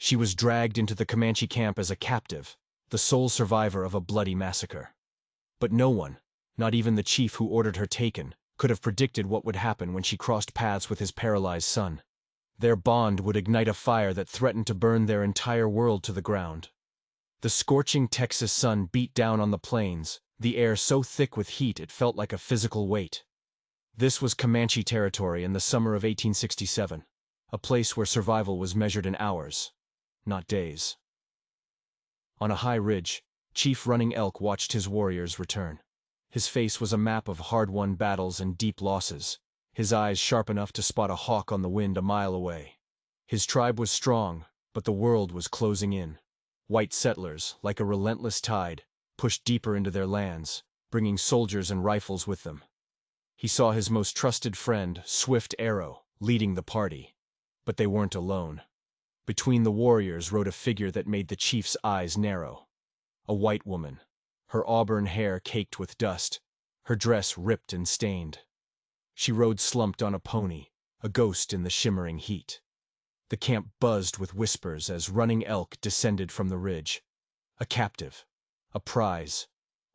She was dragged into the Comanche camp as a captive, the sole survivor of a bloody massacre. But no one, not even the chief who ordered her taken, could have predicted what would happen when she crossed paths with his paralyzed son. Their bond would ignite a fire that threatened to burn their entire world to the ground. The scorching Texas sun beat down on the plains, the air so thick with heat it felt like a physical weight. This was Comanche territory in the summer of 1867, a place where survival was measured in hours, not days. On a high ridge, Chief Running Elk watched his warriors return. His face was a map of hard-won battles and deep losses, his eyes sharp enough to spot a hawk on the wind a mile away. His tribe was strong, but the world was closing in. White settlers, like a relentless tide, pushed deeper into their lands, bringing soldiers and rifles with them. He saw his most trusted friend, Swift Arrow, leading the party. But they weren't alone. Between the warriors rode a figure that made the chief's eyes narrow. A white woman, her auburn hair caked with dust, her dress ripped and stained. She rode slumped on a pony, a ghost in the shimmering heat. The camp buzzed with whispers as Running Elk descended from the ridge. A captive, a prize,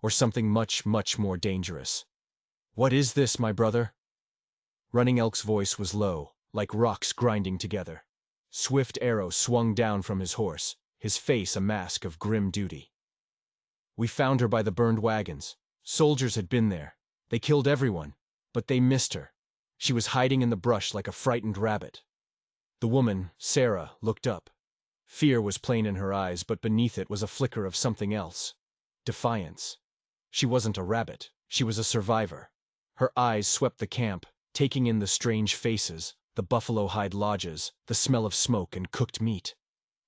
or something much, much more dangerous. "What is this, my brother?" Running Elk's voice was low, like rocks grinding together. Swift Arrow swung down from his horse, his face a mask of grim duty. "We found her by the burned wagons. Soldiers had been there. They killed everyone, but they missed her. She was hiding in the brush like a frightened rabbit." The woman, Sarah, looked up. Fear was plain in her eyes, but beneath it was a flicker of something else. Defiance. She wasn't a rabbit, she was a survivor. Her eyes swept the camp, taking in the strange faces, the buffalo hide lodges, the smell of smoke and cooked meat.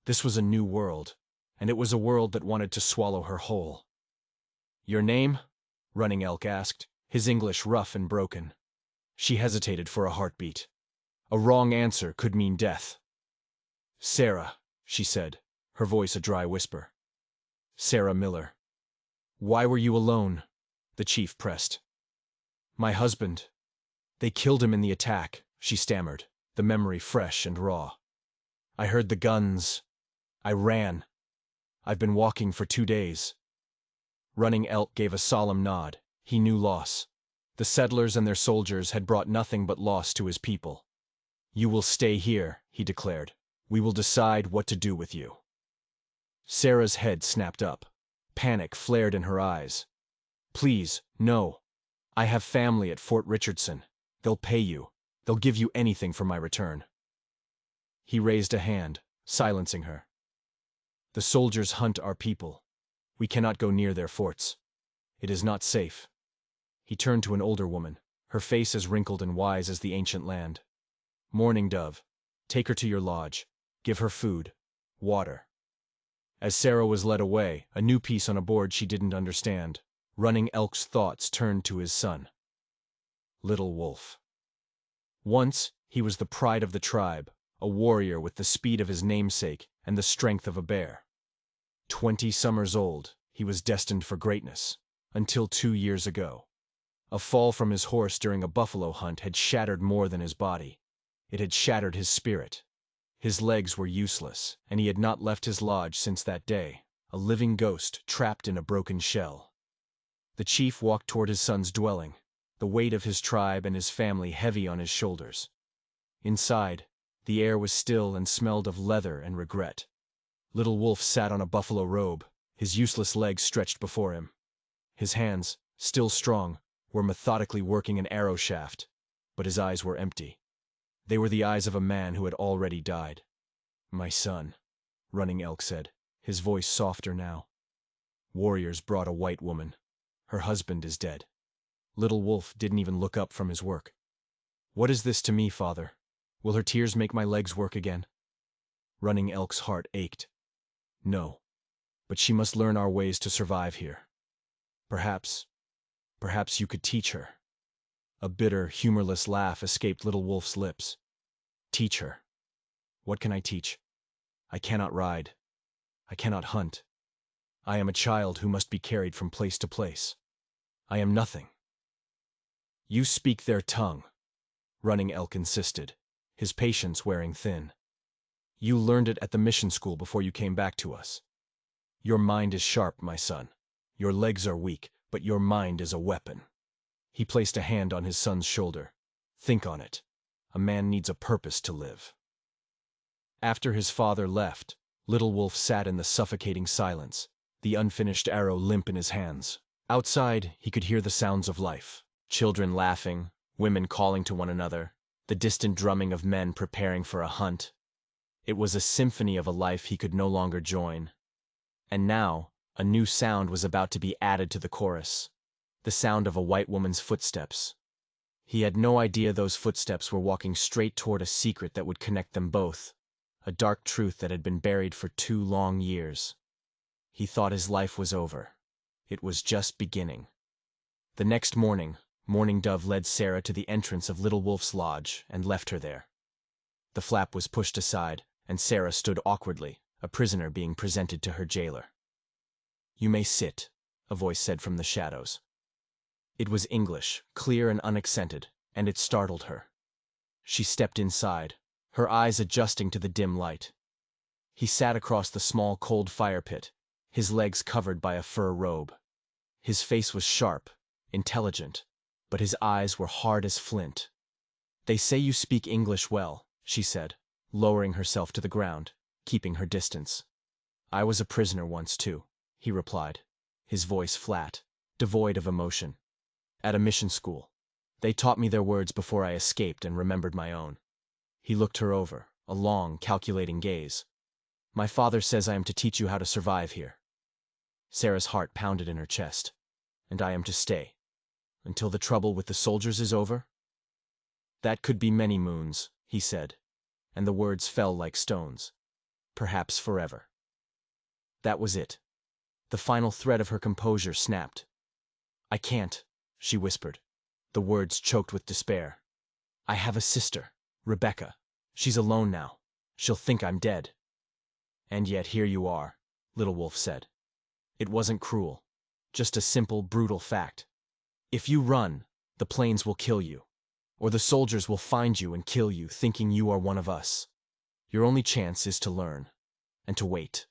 This was a new world, and it was a world that wanted to swallow her whole. "Your name?" Running Elk asked, his English rough and broken. She hesitated for a heartbeat. A wrong answer could mean death. "Sarah," she said, her voice a dry whisper. "Sarah Miller." "Why were you alone?" the chief pressed. "My husband. They killed him in the attack," she stammered, the memory fresh and raw. "I heard the guns. I ran. I've been walking for 2 days." Running Elk gave a solemn nod. He knew loss. The settlers and their soldiers had brought nothing but loss to his people. "You will stay here," he declared. "We will decide what to do with you." Sarah's head snapped up. Panic flared in her eyes. "Please, no. I have family at Fort Richardson. They'll pay you. They'll give you anything for my return." He raised a hand, silencing her. "The soldiers hunt our people. We cannot go near their forts. It is not safe." He turned to an older woman, her face as wrinkled and wise as the ancient land. "Mourning Dove, take her to your lodge. Give her food, water." As Sarah was led away, a new piece on a board she didn't understand, Running Elk's thoughts turned to his son. Little Wolf. Once, he was the pride of the tribe, a warrior with the speed of his namesake and the strength of a bear. 20 summers old, he was destined for greatness, until 2 years ago. A fall from his horse during a buffalo hunt had shattered more than his body. It had shattered his spirit. His legs were useless, and he had not left his lodge since that day, a living ghost trapped in a broken shell. The chief walked toward his son's dwelling, the weight of his tribe and his family heavy on his shoulders. Inside, the air was still and smelled of leather and regret. Little Wolf sat on a buffalo robe, his useless legs stretched before him. His hands, still strong, were methodically working an arrow shaft, but his eyes were empty. They were the eyes of a man who had already died. "My son," Running Elk said, his voice softer now. "Warriors brought a white woman. Her husband is dead." Little Wolf didn't even look up from his work. "What is this to me, father? Will her tears make my legs work again?" Running Elk's heart ached. "No, but she must learn our ways to survive here. Perhaps you could teach her." A bitter, humorless laugh escaped Little Wolf's lips. "Teach her? What can I teach? I cannot ride. I cannot hunt. I am a child who must be carried from place to place. I am nothing." "You speak their tongue," Running Elk insisted, his patience wearing thin. You learned it at the mission school before you came back to us. Your mind is sharp, my son. Your legs are weak, but your mind is a weapon. He placed a hand on his son's shoulder. Think on it. A man needs a purpose to live. After his father left, Little Wolf sat in the suffocating silence, the unfinished arrow limp in his hands. Outside, he could hear the sounds of life. Children laughing, women calling to one another, the distant drumming of men preparing for a hunt. It was a symphony of a life he could no longer join. And now, a new sound was about to be added to the chorus, the sound of a white woman's footsteps. He had no idea those footsteps were walking straight toward a secret that would connect them both, a dark truth that had been buried for 2 long years. He thought his life was over. It was just beginning. The next morning, Mourning Dove led Sarah to the entrance of Little Wolf's lodge and left her there. The flap was pushed aside, and Sarah stood awkwardly, a prisoner being presented to her jailer. "You may sit," a voice said from the shadows. It was English, clear and unaccented, and it startled her. She stepped inside, her eyes adjusting to the dim light. He sat across the small cold fire pit, his legs covered by a fur robe. His face was sharp, intelligent, but his eyes were hard as flint. "They say you speak English well," she said, lowering herself to the ground, keeping her distance. "I was a prisoner once, too," he replied, his voice flat, devoid of emotion. "At a mission school. They taught me their words before I escaped and remembered my own." He looked her over, a long, calculating gaze. "My father says I am to teach you how to survive here." Sarah's heart pounded in her chest. "And I am to stay? Until the trouble with the soldiers is over?" "That could be many moons," he said, and the words fell like stones. "Perhaps forever." That was it. The final thread of her composure snapped. "I can't," she whispered, the words choked with despair. "I have a sister, Rebecca. She's alone now. She'll think I'm dead." "And yet here you are," Little Wolf said. "It wasn't cruel. Just a simple, brutal fact. If you run, the planes will kill you. Or the soldiers will find you and kill you, thinking you are one of us. Your only chance is to learn. And to wait."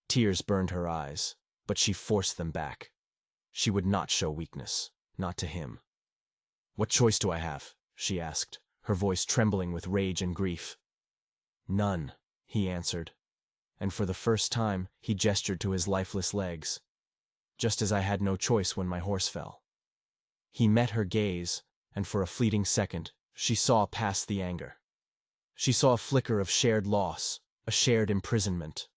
Tears burned her eyes, but she forced them back. She would not show weakness, not to him. "What choice do I have?" she asked, her voice trembling with rage and grief. "None," he answered, and for the first time he gestured to his lifeless legs. "Just as I had no choice when my horse fell." He met her gaze, and for a fleeting second, she saw past the anger. She saw a flicker of shared loss, a shared imprisonment.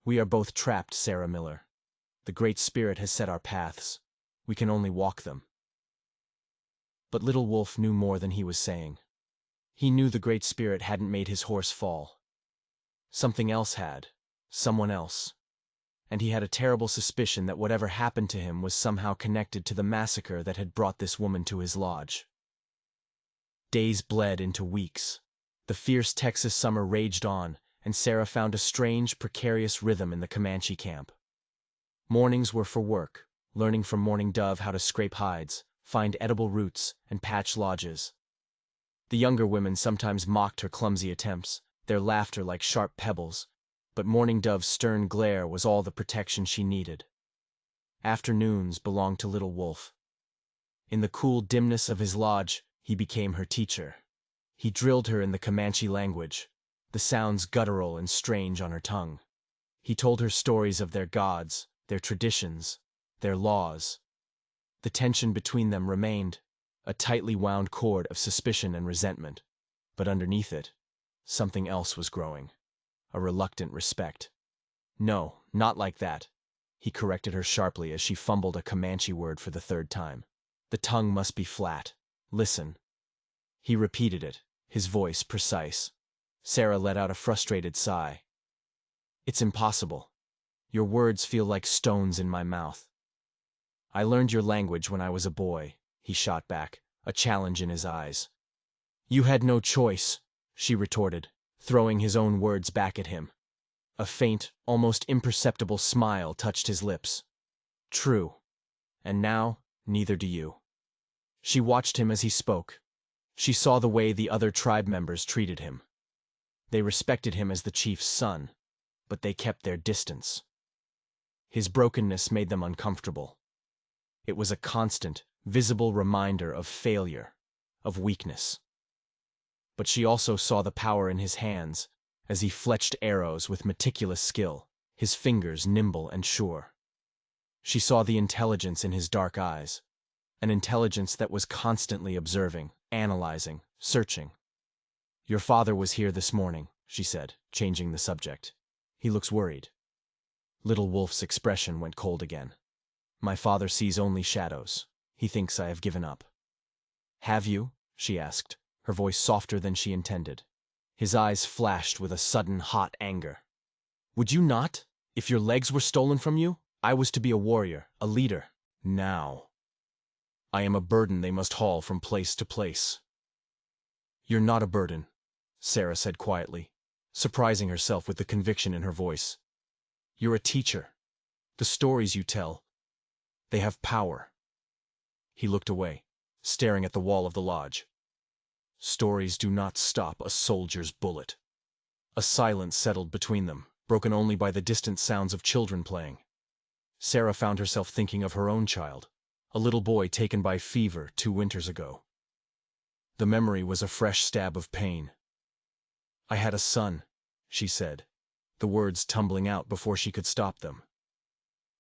"We are both trapped, Sarah Miller. The Great Spirit has set our paths. We can only walk them." But Little Wolf knew more than he was saying. He knew the Great Spirit hadn't made his horse fall. Something else had, someone else. And he had a terrible suspicion that whatever happened to him was somehow connected to the massacre that had brought this woman to his lodge. Days bled into weeks. The fierce Texas summer raged on, and Sarah found a strange, precarious rhythm in the Comanche camp. Mornings were for work, learning from Mourning Dove how to scrape hides, find edible roots, and patch lodges. The younger women sometimes mocked her clumsy attempts, their laughter like sharp pebbles, but Mourning Dove's stern glare was all the protection she needed. Afternoons belonged to Little Wolf. In the cool dimness of his lodge, he became her teacher. He drilled her in the Comanche language, the sounds guttural and strange on her tongue. He told her stories of their gods, their traditions, their laws. The tension between them remained, a tightly wound cord of suspicion and resentment, but underneath it, something else was growing, a reluctant respect. "No, not like that," he corrected her sharply as she fumbled a Comanche word for the 3rd time. "The tongue must be flat. Listen." He repeated it, his voice precise. Sarah let out a frustrated sigh. "It's impossible. Your words feel like stones in my mouth." "I learned your language when I was a boy," he shot back, a challenge in his eyes. "You had no choice," she retorted, throwing his own words back at him. A faint, almost imperceptible smile touched his lips. "True. And now, neither do you." She watched him as he spoke. She saw the way the other tribe members treated him. They respected him as the chief's son, but they kept their distance. His brokenness made them uncomfortable. It was a constant, visible reminder of failure, of weakness. But she also saw the power in his hands as he fletched arrows with meticulous skill, his fingers nimble and sure. She saw the intelligence in his dark eyes, an intelligence that was constantly observing, analyzing, searching. "Your father was here this morning," she said, changing the subject. "He looks worried." Little Wolf's expression went cold again. "My father sees only shadows. He thinks I have given up." "Have you?" she asked, her voice softer than she intended. His eyes flashed with a sudden hot anger. "Would you not? If your legs were stolen from you, I was to be a warrior, a leader. Now I am a burden they must haul from place to place." "You're not a burden," Sarah said quietly, surprising herself with the conviction in her voice. "You're a teacher. The stories you tell, they have power." He looked away, staring at the wall of the lodge. "Stories do not stop a soldier's bullet." A silence settled between them, broken only by the distant sounds of children playing. Sarah found herself thinking of her own child, a little boy taken by fever 2 winters ago. The memory was a fresh stab of pain. "I had a son," she said, the words tumbling out before she could stop them.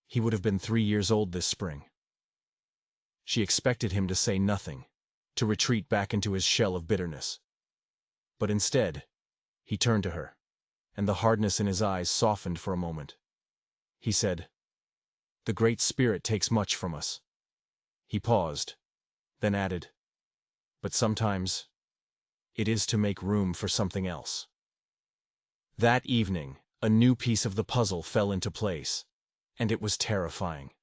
"He would have been 3 years old this spring." She expected him to say nothing, to retreat back into his shell of bitterness. But instead, he turned to her, and the hardness in his eyes softened for a moment. He said, "The Great Spirit takes much from us." He paused, then added, "But sometimes it is to make room for something else." That evening, a new piece of the puzzle fell into place, and it was terrifying.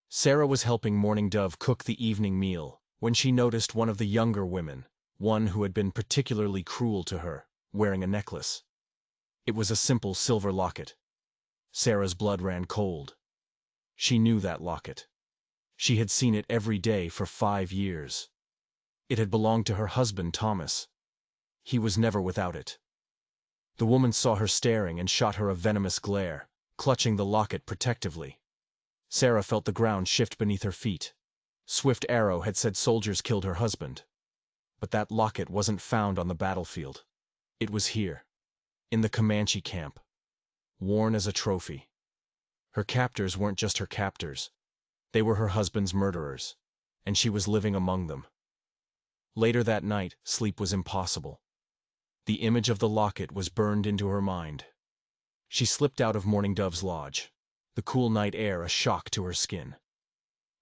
Sarah was helping Morning Dove cook the evening meal when she noticed one of the younger women, one who had been particularly cruel to her, wearing a necklace. It was a simple silver locket. Sarah's blood ran cold. She knew that locket. She had seen it every day for 5 years. It had belonged to her husband, Thomas. He was never without it. The woman saw her staring and shot her a venomous glare, clutching the locket protectively. Sarah felt the ground shift beneath her feet. Swift Arrow had said soldiers killed her husband. But that locket wasn't found on the battlefield. It was here, in the Comanche camp, worn as a trophy. Her captors weren't just her captors. They were her husband's murderers, and she was living among them. Later that night, sleep was impossible. The image of the locket was burned into her mind. She slipped out of Morning Dove's lodge, the cool night air a shock to her skin.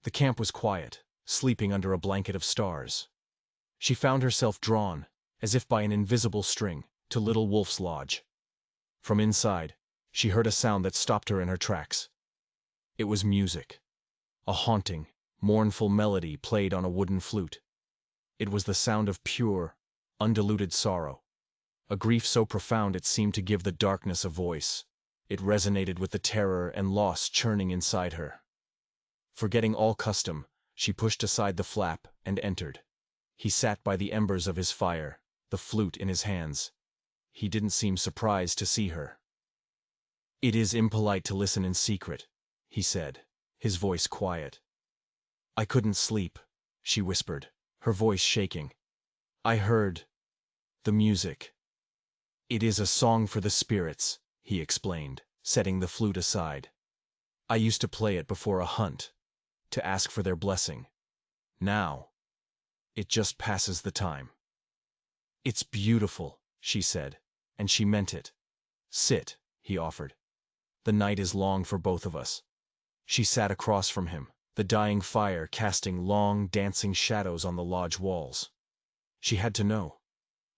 The camp was quiet, sleeping under a blanket of stars. She found herself drawn, as if by an invisible string, to Little Wolf's lodge. From inside, she heard a sound that stopped her in her tracks. It was music. A haunting, mournful melody played on a wooden flute. It was the sound of pure, undiluted sorrow, a grief so profound it seemed to give the darkness a voice. It resonated with the terror and loss churning inside her. Forgetting all custom, she pushed aside the flap and entered. He sat by the embers of his fire, the flute in his hands. He didn't seem surprised to see her. "It is impolite to listen in secret," he said, his voice quiet. "I couldn't sleep," she whispered, her voice shaking. "I heard the music." "It is a song for the spirits," he explained, setting the flute aside. "I used to play it before a hunt, to ask for their blessing. Now, it just passes the time." "It's beautiful," she said, and she meant it. "Sit," he offered. "The night is long for both of us." She sat across from him, the dying fire casting long, dancing shadows on the lodge walls. She had to know.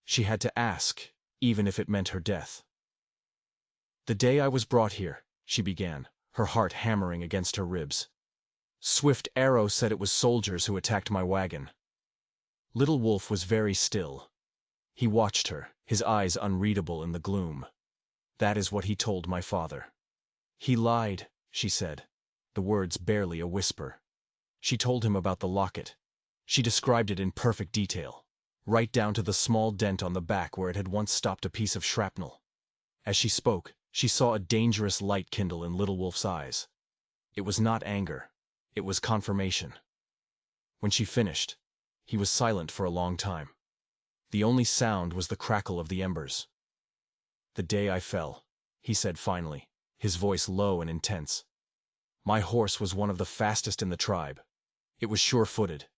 She had to ask, even if it meant her death. "The day I was brought here," she began, her heart hammering against her ribs, "Swift Arrow said it was soldiers who attacked my wagon." Little Wolf was very still. He watched her, his eyes unreadable in the gloom. "That is what he told my father." "He lied," she said, the words barely a whisper. She told him about the locket. She described it in perfect detail. right down to the small dent on the back where it had once stopped a piece of shrapnel. As she spoke, she saw a dangerous light kindle in Little Wolf's eyes. It was not anger. It was confirmation. When she finished, he was silent for a long time. The only sound was the crackle of the embers. "The day I fell," he said finally, his voice low and intense. "My horse was one of the fastest in the tribe. It was sure-footed.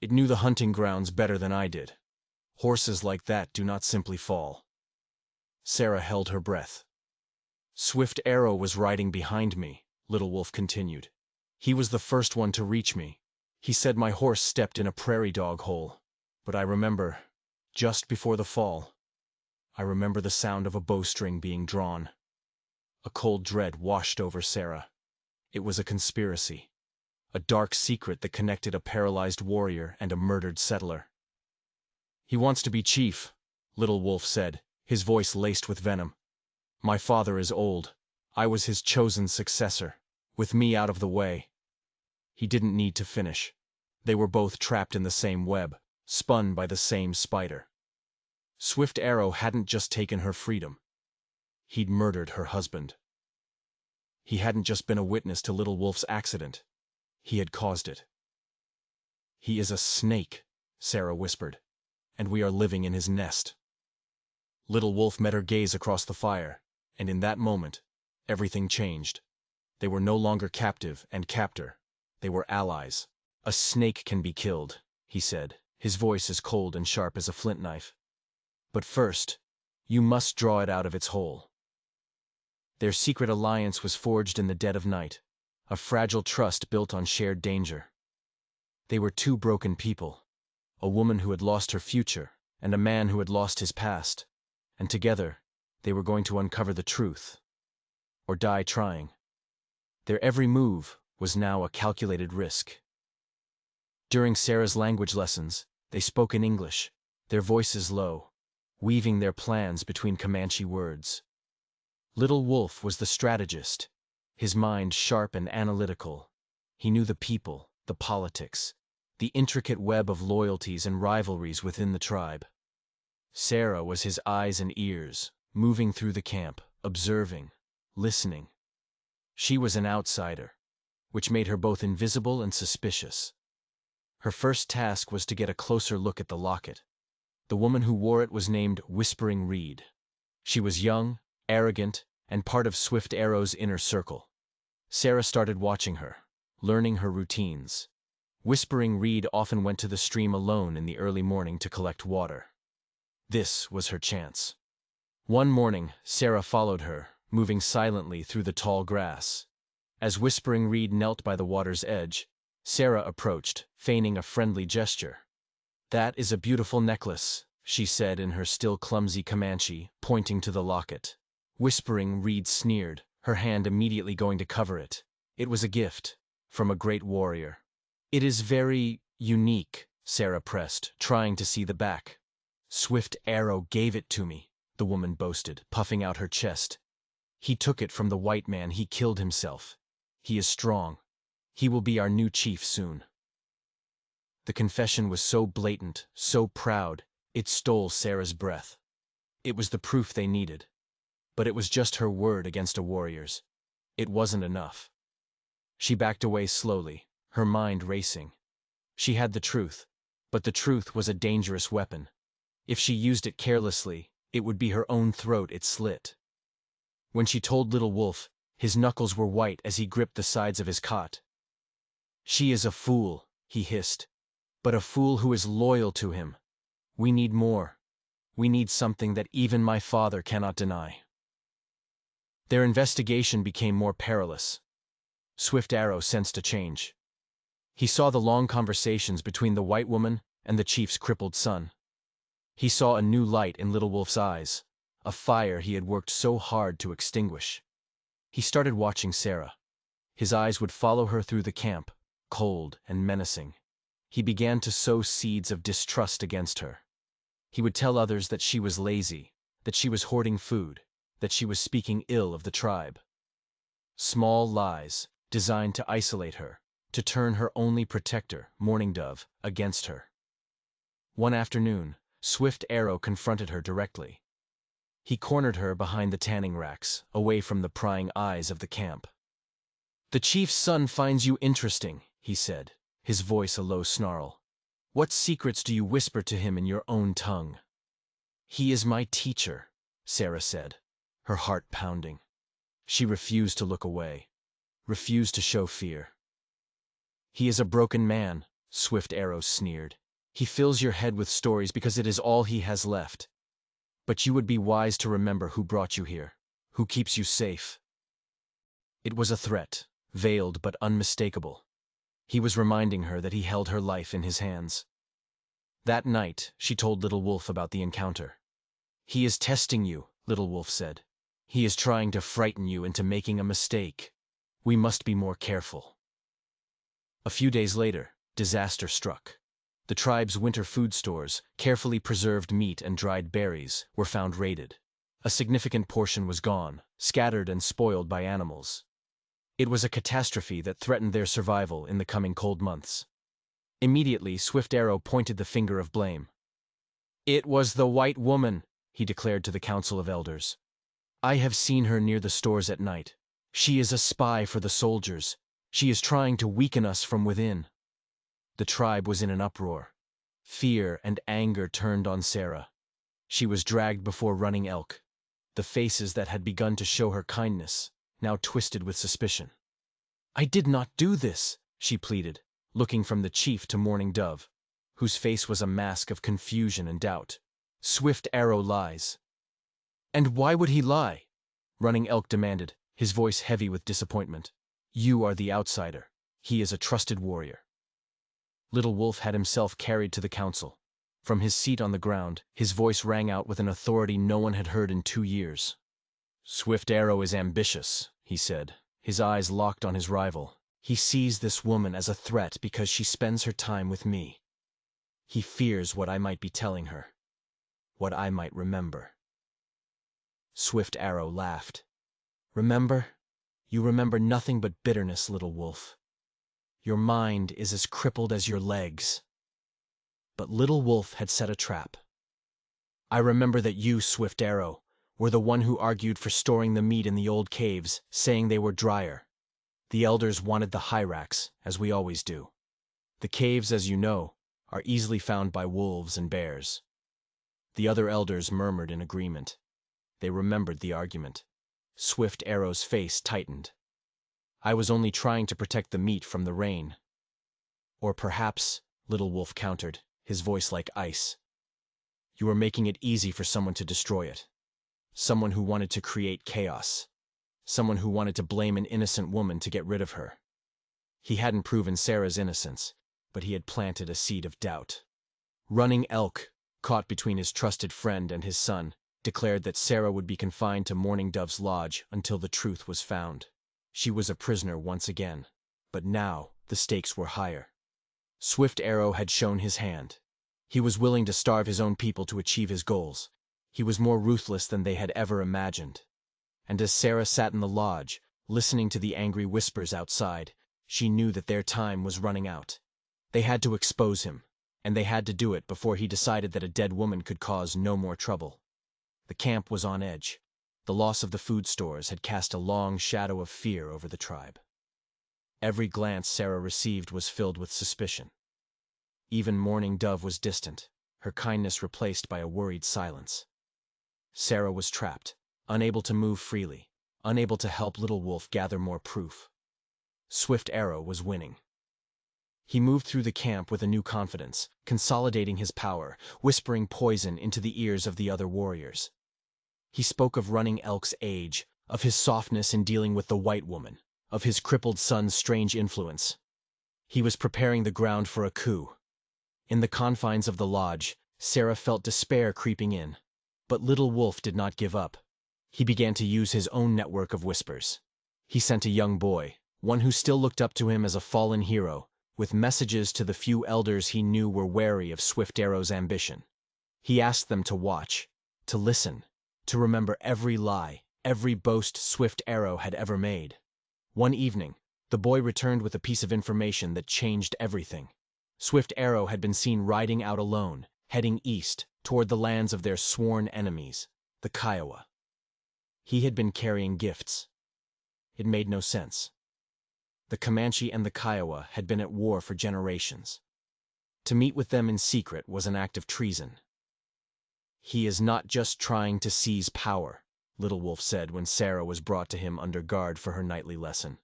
It knew the hunting grounds better than I did. Horses like that do not simply fall." Sarah held her breath. "Swift Arrow was riding behind me," Little Wolf continued. "He was the first one to reach me. He said my horse stepped in a prairie dog hole. But I remember, just before the fall, I remember the sound of a bowstring being drawn." A cold dread washed over Sarah. It was a conspiracy. A dark secret that connected a paralyzed warrior and a murdered settler. "He wants to be chief," Little Wolf said, his voice laced with venom. "My father is old. I was his chosen successor. With me out of the way." He didn't need to finish. They were both trapped in the same web, spun by the same spider. Swift Arrow hadn't just taken her freedom. He'd murdered her husband. He hadn't just been a witness to Little Wolf's accident. He had caused it. "He is a snake," Sarah whispered, "and we are living in his nest." Little Wolf met her gaze across the fire, and in that moment, everything changed. They were no longer captive and captor. They were allies. "A snake can be killed," he said, his voice as cold and sharp as a flint knife. "But first, you must draw it out of its hole." Their secret alliance was forged in the dead of night, a fragile trust built on shared danger. They were two broken people, a woman who had lost her future and a man who had lost his past, and together they were going to uncover the truth, or die trying. Their every move was now a calculated risk. During Sarah's language lessons, they spoke in English, their voices low, weaving their plans between Comanche words. Little Wolf was the strategist, his mind sharp and analytical. He knew the people, the politics, the intricate web of loyalties and rivalries within the tribe. Sarah was his eyes and ears, moving through the camp, observing, listening. She was an outsider, which made her both invisible and suspicious. Her first task was to get a closer look at the locket. The woman who wore it was named Whispering Reed. She was young, arrogant, and part of Swift Arrow's inner circle. Sarah started watching her, learning her routines. Whispering Reed often went to the stream alone in the early morning to collect water. This was her chance. One morning, Sarah followed her, moving silently through the tall grass. As Whispering Reed knelt by the water's edge, Sarah approached, feigning a friendly gesture. "That is a beautiful necklace," she said in her still clumsy Comanche, pointing to the locket. Whispering Reed sneered, her hand immediately going to cover it. "It was a gift, from a great warrior." "It is very unique," Sarah pressed, trying to see the back. "Swift Arrow gave it to me," the woman boasted, puffing out her chest. "He took it from the white man he killed himself. He is strong. He will be our new chief soon." The confession was so blatant, so proud, it stole Sarah's breath. It was the proof they needed. But it was just her word against a warrior's. It wasn't enough. She backed away slowly, her mind racing. She had the truth, but the truth was a dangerous weapon. If she used it carelessly, it would be her own throat it slit. When she told Little Wolf, his knuckles were white as he gripped the sides of his cot. "She is a fool," he hissed, "but a fool who is loyal to him. We need more. We need something that even my father cannot deny." Their investigation became more perilous. Swift Arrow sensed a change. He saw the long conversations between the white woman and the chief's crippled son. He saw a new light in Little Wolf's eyes, a fire he had worked so hard to extinguish. He started watching Sarah. His eyes would follow her through the camp, cold and menacing. He began to sow seeds of distrust against her. He would tell others that she was lazy, that she was hoarding food, that she was speaking ill of the tribe. Small lies, designed to isolate her, to turn her only protector, Mourning Dove, against her. One afternoon, Swift Arrow confronted her directly. He cornered her behind the tanning racks, away from the prying eyes of the camp. "The chief's son finds you interesting," he said, his voice a low snarl. "What secrets do you whisper to him in your own tongue?" "He is my teacher," Sarah said, her heart pounding. She refused to look away, refused to show fear. "He is a broken man," Swift Arrow sneered. "He fills your head with stories because it is all he has left. But you would be wise to remember who brought you here, who keeps you safe." It was a threat, veiled but unmistakable. He was reminding her that he held her life in his hands. That night, she told Little Wolf about the encounter. "He is testing you," Little Wolf said. "He is trying to frighten you into making a mistake. We must be more careful." A few days later, disaster struck. The tribe's winter food stores, carefully preserved meat and dried berries, were found raided. A significant portion was gone, scattered and spoiled by animals. It was a catastrophe that threatened their survival in the coming cold months. Immediately, Swift Arrow pointed the finger of blame. "It was the white woman," he declared to the Council of Elders. "I have seen her near the stores at night. She is a spy for the soldiers. She is trying to weaken us from within." The tribe was in an uproar. Fear and anger turned on Sarah. She was dragged before Running Elk. The faces that had begun to show her kindness now twisted with suspicion. "I did not do this," she pleaded, looking from the chief to Mourning Dove, whose face was a mask of confusion and doubt. "Swift Arrow lies." "And why would he lie?" Running Elk demanded, his voice heavy with disappointment. "You are the outsider. He is a trusted warrior." Little Wolf had himself carried to the council. From his seat on the ground, his voice rang out with an authority no one had heard in 2 years. "Swift Arrow is ambitious," he said, his eyes locked on his rival. "He sees this woman as a threat because she spends her time with me. He fears what I might be telling her, what I might remember." Swift Arrow laughed. "Remember? You remember nothing but bitterness, Little Wolf. Your mind is as crippled as your legs." But Little Wolf had set a trap. "I remember that you, Swift Arrow, were the one who argued for storing the meat in the old caves, saying they were drier. The elders wanted the high racks, as we always do. The caves, as you know, are easily found by wolves and bears." The other elders murmured in agreement. They remembered the argument. Swift Arrow's face tightened. "I was only trying to protect the meat from the rain." "Or perhaps," Little Wolf countered, his voice like ice, "you were making it easy for someone to destroy it. Someone who wanted to create chaos. Someone who wanted to blame an innocent woman to get rid of her." He hadn't proven Sarah's innocence, but he had planted a seed of doubt. Running Elk, caught between his trusted friend and his son, declared that Sarah would be confined to Mourning Dove's lodge until the truth was found. She was a prisoner once again, but now the stakes were higher. Swift Arrow had shown his hand. He was willing to starve his own people to achieve his goals. He was more ruthless than they had ever imagined. And as Sarah sat in the lodge, listening to the angry whispers outside, she knew that their time was running out. They had to expose him, and they had to do it before he decided that a dead woman could cause no more trouble. The camp was on edge. The loss of the food stores had cast a long shadow of fear over the tribe. Every glance Sarah received was filled with suspicion. Even Mourning Dove was distant, her kindness replaced by a worried silence. Sarah was trapped, unable to move freely, unable to help Little Wolf gather more proof. Swift Arrow was winning. He moved through the camp with a new confidence, consolidating his power, whispering poison into the ears of the other warriors. He spoke of Running Elk's age, of his softness in dealing with the white woman, of his crippled son's strange influence. He was preparing the ground for a coup. In the confines of the lodge, Sarah felt despair creeping in. But Little Wolf did not give up. He began to use his own network of whispers. He sent a young boy, one who still looked up to him as a fallen hero, with messages to the few elders he knew were wary of Swift Arrow's ambition. He asked them to watch, to listen, to remember every lie, every boast Swift Arrow had ever made. One evening, the boy returned with a piece of information that changed everything. Swift Arrow had been seen riding out alone, heading east, toward the lands of their sworn enemies, the Kiowa. He had been carrying gifts. It made no sense. The Comanche and the Kiowa had been at war for generations. To meet with them in secret was an act of treason. "He is not just trying to seize power," Little Wolf said when Sarah was brought to him under guard for her nightly lesson.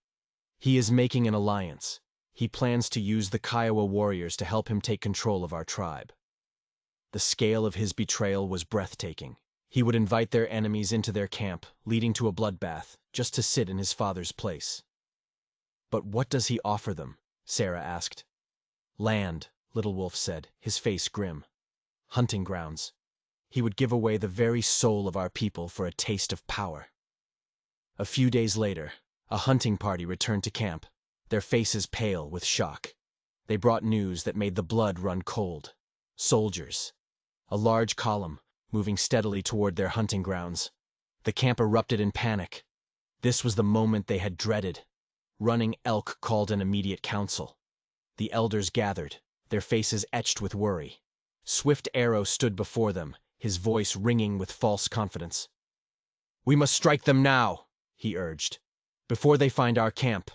"He is making an alliance. He plans to use the Kiowa warriors to help him take control of our tribe." The scale of his betrayal was breathtaking. He would invite their enemies into their camp, leading to a bloodbath, just to sit in his father's place. "But what does he offer them?" Sarah asked. "Land," Little Wolf said, his face grim. "Hunting grounds. He would give away the very soul of our people for a taste of power." A few days later, a hunting party returned to camp, their faces pale with shock. They brought news that made the blood run cold. Soldiers. A large column, moving steadily toward their hunting grounds. The camp erupted in panic. This was the moment they had dreaded. Running Elk called an immediate council. The elders gathered, their faces etched with worry. Swift Arrow stood before them, his voice ringing with false confidence. "We must strike them now," he urged, "before they find our camp.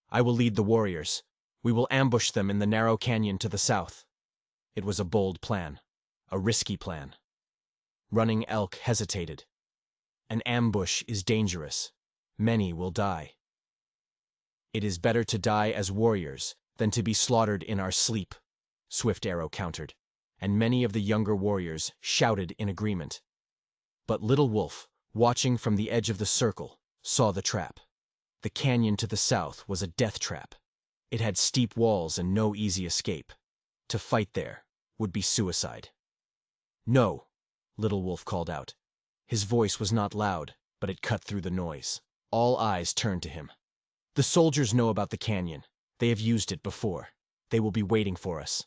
I will lead the warriors. We will ambush them in the narrow canyon to the south." It was a bold plan, a risky plan. Running Elk hesitated. "An ambush is dangerous. Many will die." "It is better to die as warriors than to be slaughtered in our sleep," Swift Arrow countered, and many of the younger warriors shouted in agreement. But Little Wolf, watching from the edge of the circle, saw the trap. The canyon to the south was a death trap. It had steep walls and no easy escape. To fight there would be suicide. "No," Little Wolf called out. His voice was not loud, but it cut through the noise. All eyes turned to him. "The soldiers know about the canyon. They have used it before. They will be waiting for us."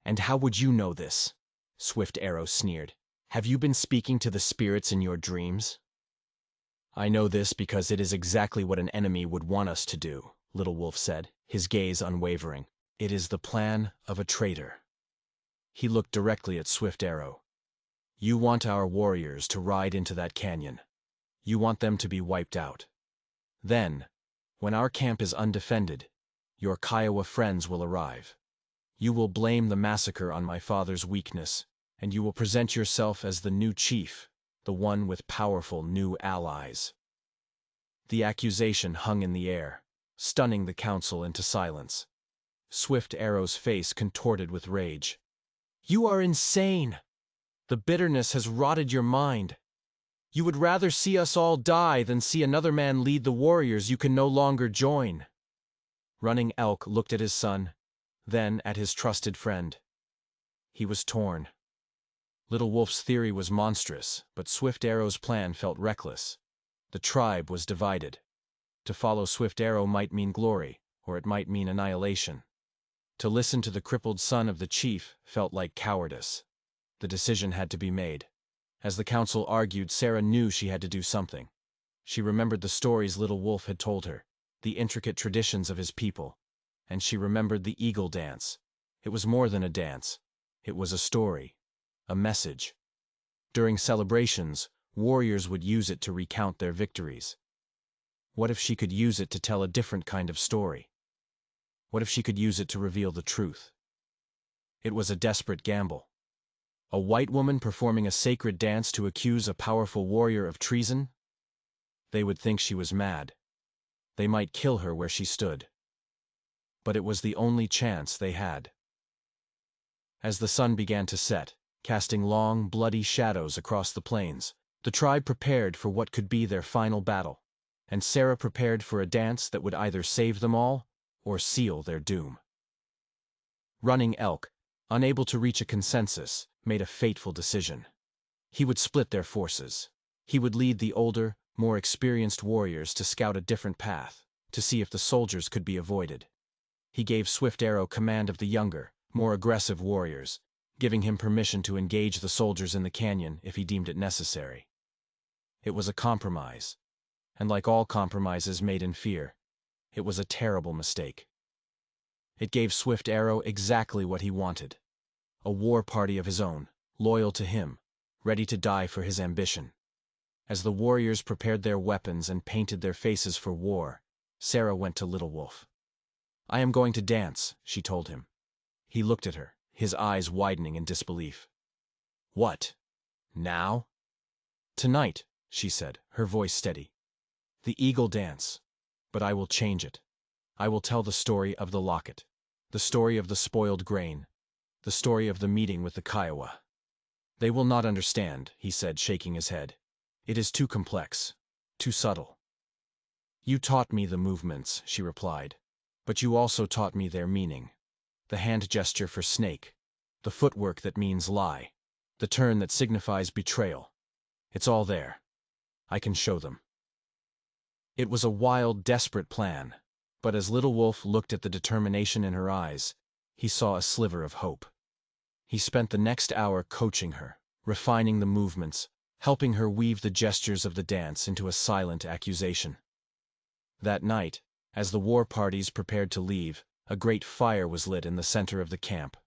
"And how would you know this?" Swift Arrow sneered. "Have you been speaking to the spirits in your dreams?" "I know this because it is exactly what an enemy would want us to do," Little Wolf said, his gaze unwavering. "It is the plan of a traitor." He looked directly at Swift Arrow. "You want our warriors to ride into that canyon. You want them to be wiped out. Then, when our camp is undefended, your Kiowa friends will arrive. You will blame the massacre on my father's weakness, and you will present yourself as the new chief, the one with powerful new allies." The accusation hung in the air, stunning the council into silence. Swift Arrow's face contorted with rage. "You are insane! The bitterness has rotted your mind. You would rather see us all die than see another man lead the warriors you can no longer join." Running Elk looked at his son, then at his trusted friend. He was torn. Little Wolf's theory was monstrous, but Swift Arrow's plan felt reckless. The tribe was divided. To follow Swift Arrow might mean glory, or it might mean annihilation. To listen to the crippled son of the chief felt like cowardice. The decision had to be made. As the council argued, Sarah knew she had to do something. She remembered the stories Little Wolf had told her, the intricate traditions of his people, and she remembered the eagle dance. It was more than a dance. It was a story, a message. During celebrations, warriors would use it to recount their victories. What if she could use it to tell a different kind of story? What if she could use it to reveal the truth? It was a desperate gamble. A white woman performing a sacred dance to accuse a powerful warrior of treason? They would think she was mad. They might kill her where she stood. But it was the only chance they had. As the sun began to set, casting long, bloody shadows across the plains, the tribe prepared for what could be their final battle, and Sarah prepared for a dance that would either save them all or seal their doom. Running Elk, unable to reach a consensus, made a fateful decision. He would split their forces. He would lead the older, more experienced warriors to scout a different path, to see if the soldiers could be avoided. He gave Swift Arrow command of the younger, more aggressive warriors, giving him permission to engage the soldiers in the canyon if he deemed it necessary. It was a compromise, and like all compromises made in fear, it was a terrible mistake. It gave Swift Arrow exactly what he wanted: a war party of his own, loyal to him, ready to die for his ambition. As the warriors prepared their weapons and painted their faces for war, Sarah went to Little Wolf. "I am going to dance," she told him. He looked at her, his eyes widening in disbelief. "What? Now?" "Tonight," she said, her voice steady. "The eagle dance. But I will change it. I will tell the story of the locket, the story of the spoiled grain, the story of the meeting with the Kiowa." "They will not understand," he said, shaking his head. "It is too complex, too subtle." "You taught me the movements," she replied, "but you also taught me their meaning. The hand gesture for snake, the footwork that means lie, the turn that signifies betrayal. It's all there. I can show them." It was a wild, desperate plan, but as Little Wolf looked at the determination in her eyes, he saw a sliver of hope. He spent the next hour coaching her, refining the movements, helping her weave the gestures of the dance into a silent accusation. That night, as the war parties prepared to leave, a great fire was lit in the center of the camp.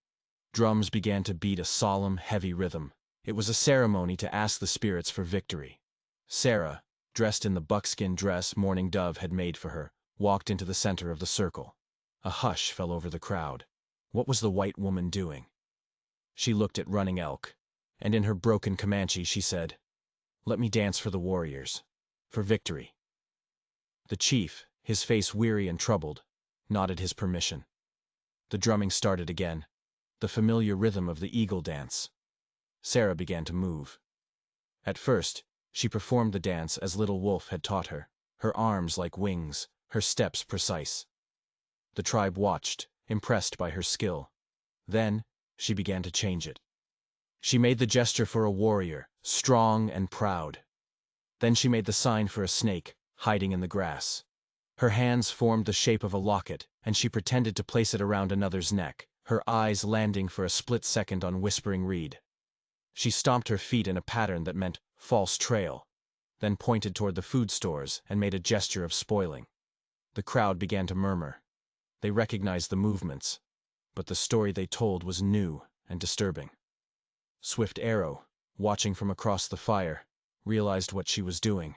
Drums began to beat a solemn, heavy rhythm. It was a ceremony to ask the spirits for victory. Sarah, dressed in the buckskin dress Mourning Dove had made for her, walked into the center of the circle. A hush fell over the crowd. What was the white woman doing? She looked at Running Elk, and in her broken Comanche she said, "Let me dance for the warriors, for victory." The chief, his face weary and troubled, nodded his permission. The drumming started again, the familiar rhythm of the eagle dance. Sarah began to move. At first, she performed the dance as Little Wolf had taught her, her arms like wings, her steps precise. The tribe watched, impressed by her skill. Then, she began to change it. She made the gesture for a warrior, strong and proud. Then she made the sign for a snake, hiding in the grass. Her hands formed the shape of a locket, and she pretended to place it around another's neck, her eyes landing for a split second on Whispering Reed. She stomped her feet in a pattern that meant false trail, then pointed toward the food stores and made a gesture of spoiling. The crowd began to murmur. They recognized the movements, but the story they told was new and disturbing. Swift Arrow, watching from across the fire, realized what she was doing.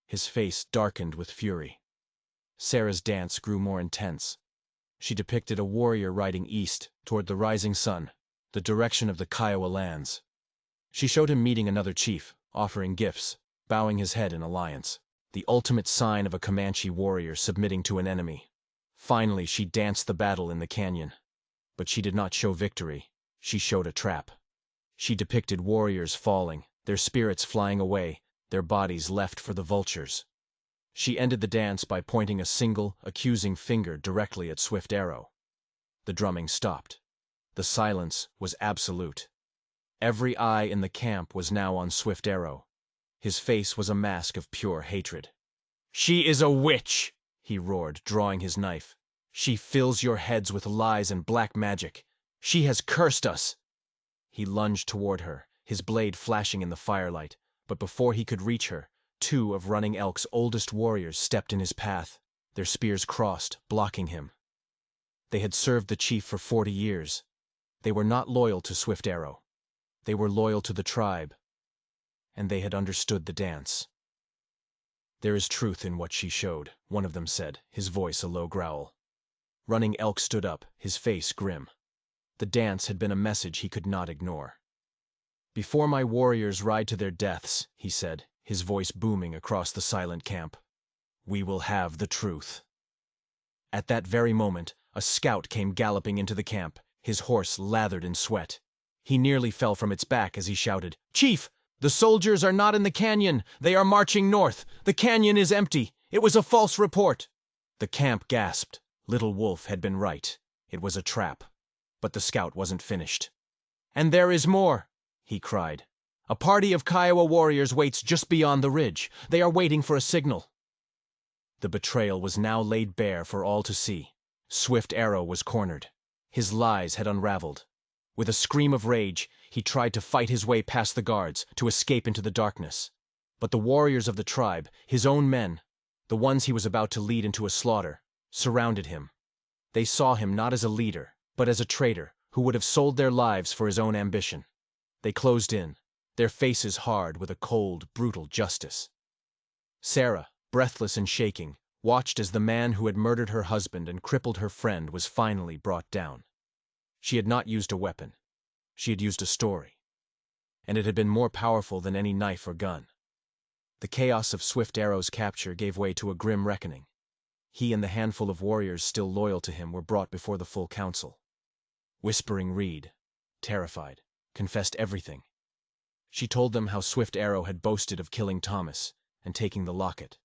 His face darkened with fury. Sarah's dance grew more intense. She depicted a warrior riding east toward the rising sun, the direction of the Kiowa lands. She showed him meeting another chief, offering gifts, bowing his head in alliance, the ultimate sign of a Comanche warrior submitting to an enemy. Finally, she danced the battle in the canyon. But she did not show victory. She showed a trap. She depicted warriors falling, their spirits flying away, their bodies left for the vultures. She ended the dance by pointing a single, accusing finger directly at Swift Arrow. The drumming stopped. The silence was absolute. Every eye in the camp was now on Swift Arrow. His face was a mask of pure hatred. "She is a witch!" he roared, drawing his knife. "She fills your heads with lies and black magic. She has cursed us!" He lunged toward her, his blade flashing in the firelight, but before he could reach her, two of Running Elk's oldest warriors stepped in his path. Their spears crossed, blocking him. They had served the chief for 40 years. They were not loyal to Swift Arrow. They were loyal to the tribe, and they had understood the dance. "There is truth in what she showed," one of them said, his voice a low growl. Running Elk stood up, his face grim. The dance had been a message he could not ignore. "Before my warriors ride to their deaths," he said, his voice booming across the silent camp, "we will have the truth." At that very moment, a scout came galloping into the camp, his horse lathered in sweat. He nearly fell from its back as he shouted, "Chief! The soldiers are not in the canyon! They are marching north! The canyon is empty! It was a false report!" The camp gasped. Little Wolf had been right. It was a trap. But the scout wasn't finished. "And there is more!" he cried. "A party of Kiowa warriors waits just beyond the ridge. They are waiting for a signal." The betrayal was now laid bare for all to see. Swift Arrow was cornered. His lies had unraveled. With a scream of rage, he tried to fight his way past the guards, to escape into the darkness. But the warriors of the tribe, his own men, the ones he was about to lead into a slaughter, surrounded him. They saw him not as a leader, but as a traitor who would have sold their lives for his own ambition. They closed in, their faces hard with a cold, brutal justice. Sarah, breathless and shaking, watched as the man who had murdered her husband and crippled her friend was finally brought down. She had not used a weapon. She had used a story. And it had been more powerful than any knife or gun. The chaos of Swift Arrow's capture gave way to a grim reckoning. He and the handful of warriors still loyal to him were brought before the full council. Whispering Reed, terrified, confessed everything. She told them how Swift Arrow had boasted of killing Thomas and taking the locket.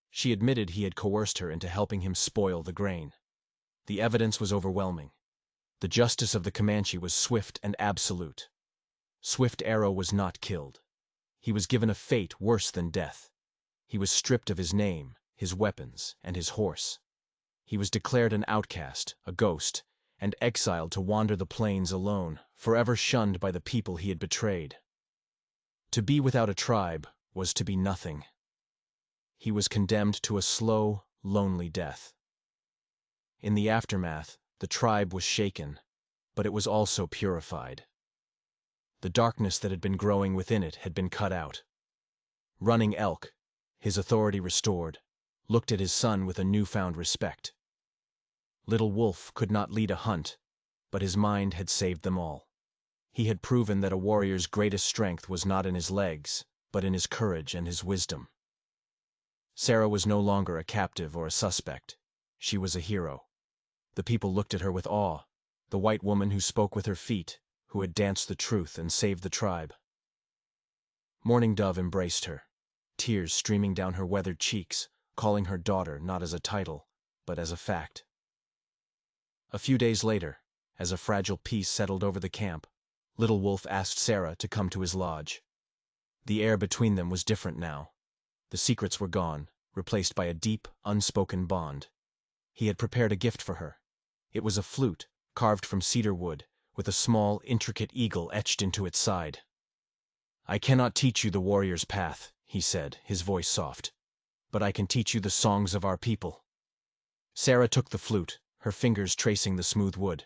She admitted he had coerced her into helping him spoil the grain. The evidence was overwhelming. The justice of the Comanche was swift and absolute. Swift Arrow was not killed. He was given a fate worse than death. He was stripped of his name, his weapons, and his horse. He was declared an outcast, a ghost, and exiled to wander the plains alone, forever shunned by the people he had betrayed. To be without a tribe was to be nothing. He was condemned to a slow, lonely death. In the aftermath, the tribe was shaken, but it was also purified. The darkness that had been growing within it had been cut out. Running Elk, his authority restored, looked at his son with a newfound respect. Little Wolf could not lead a hunt, but his mind had saved them all. He had proven that a warrior's greatest strength was not in his legs, but in his courage and his wisdom. Sarah was no longer a captive or a suspect. She was a hero. The people looked at her with awe, the white woman who spoke with her feet, who had danced the truth and saved the tribe. Mourning Dove embraced her, tears streaming down her weathered cheeks, calling her daughter not as a title, but as a fact. A few days later, as a fragile peace settled over the camp, Little Wolf asked Sarah to come to his lodge. The air between them was different now. The secrets were gone, replaced by a deep, unspoken bond. He had prepared a gift for her. It was a flute, carved from cedar wood, with a small, intricate eagle etched into its side. "I cannot teach you the warrior's path," he said, his voice soft, "but I can teach you the songs of our people." Sarah took the flute, her fingers tracing the smooth wood.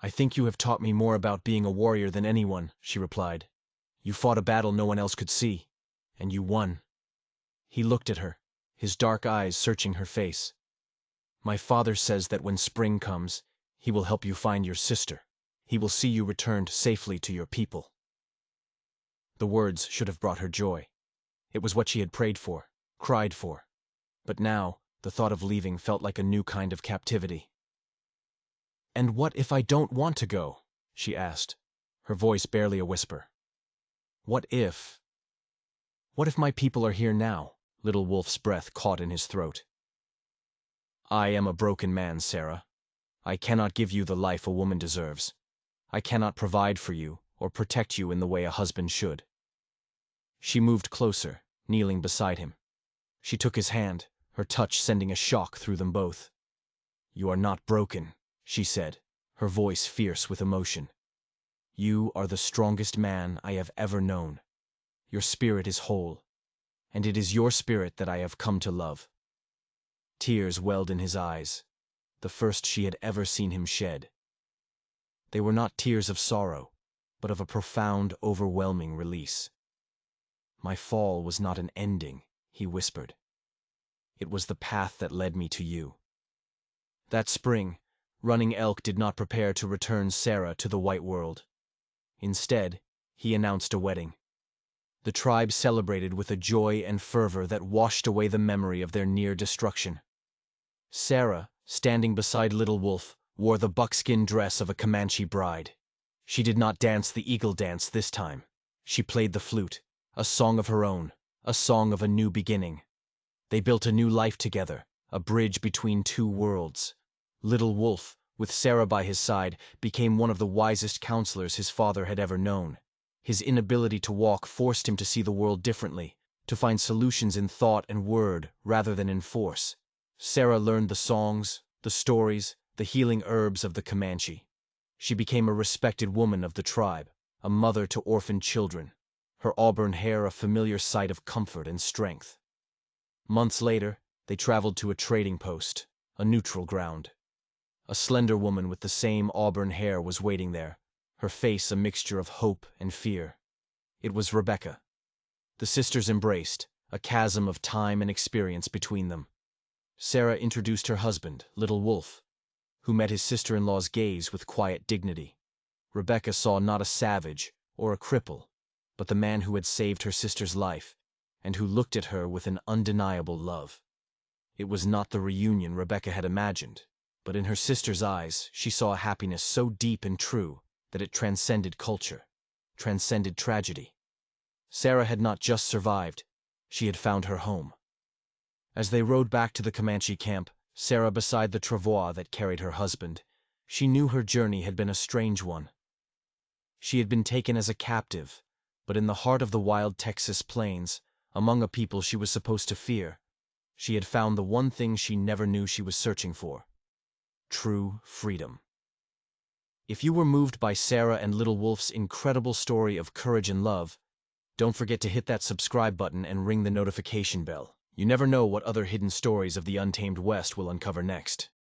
"I think you have taught me more about being a warrior than anyone," she replied. "You fought a battle no one else could see, and you won." He looked at her, his dark eyes searching her face. "My father says that when spring comes, he will help you find your sister. He will see you returned safely to your people." The words should have brought her joy. It was what she had prayed for, cried for. But now, the thought of leaving felt like a new kind of captivity. "And what if I don't want to go?" she asked, her voice barely a whisper. What if my people are here now?" Little Wolf's breath caught in his throat. "I am a broken man, Sarah. I cannot give you the life a woman deserves. I cannot provide for you or protect you in the way a husband should." She moved closer, kneeling beside him. She took his hand, her touch sending a shock through them both. "You are not broken," she said, her voice fierce with emotion. "You are the strongest man I have ever known. Your spirit is whole, and it is your spirit that I have come to love." Tears welled in his eyes, the first she had ever seen him shed. They were not tears of sorrow, but of a profound, overwhelming release. "My fall was not an ending," he whispered. "It was the path that led me to you." That spring, Running Elk did not prepare to return Sarah to the white world. Instead, he announced a wedding. The tribe celebrated with a joy and fervor that washed away the memory of their near destruction. Sarah, standing beside Little Wolf, wore the buckskin dress of a Comanche bride. She did not dance the eagle dance this time. She played the flute, a song of her own, a song of a new beginning. They built a new life together, a bridge between two worlds. Little Wolf, with Sarah by his side, became one of the wisest counselors his father had ever known. His inability to walk forced him to see the world differently, to find solutions in thought and word rather than in force. Sarah learned the songs, the stories, the healing herbs of the Comanche. She became a respected woman of the tribe, a mother to orphaned children, her auburn hair a familiar sight of comfort and strength. Months later, they traveled to a trading post, a neutral ground. A slender woman with the same auburn hair was waiting there, her face a mixture of hope and fear. It was Rebecca. The sisters embraced, a chasm of time and experience between them. Sarah introduced her husband, Little Wolf, who met his sister-in-law's gaze with quiet dignity. Rebecca saw not a savage or a cripple, but the man who had saved her sister's life, and who looked at her with an undeniable love. It was not the reunion Rebecca had imagined, but in her sister's eyes she saw a happiness so deep and true that it transcended culture, transcended tragedy. Sarah had not just survived, she had found her home. As they rode back to the Comanche camp, Sarah beside the travois that carried her husband, she knew her journey had been a strange one. She had been taken as a captive, but in the heart of the wild Texas plains, among a people she was supposed to fear, she had found the one thing she never knew she was searching for: true freedom. If you were moved by Sarah and Little Wolf's incredible story of courage and love, don't forget to hit that subscribe button and ring the notification bell. You never know what other hidden stories of the Untamed West will uncover next.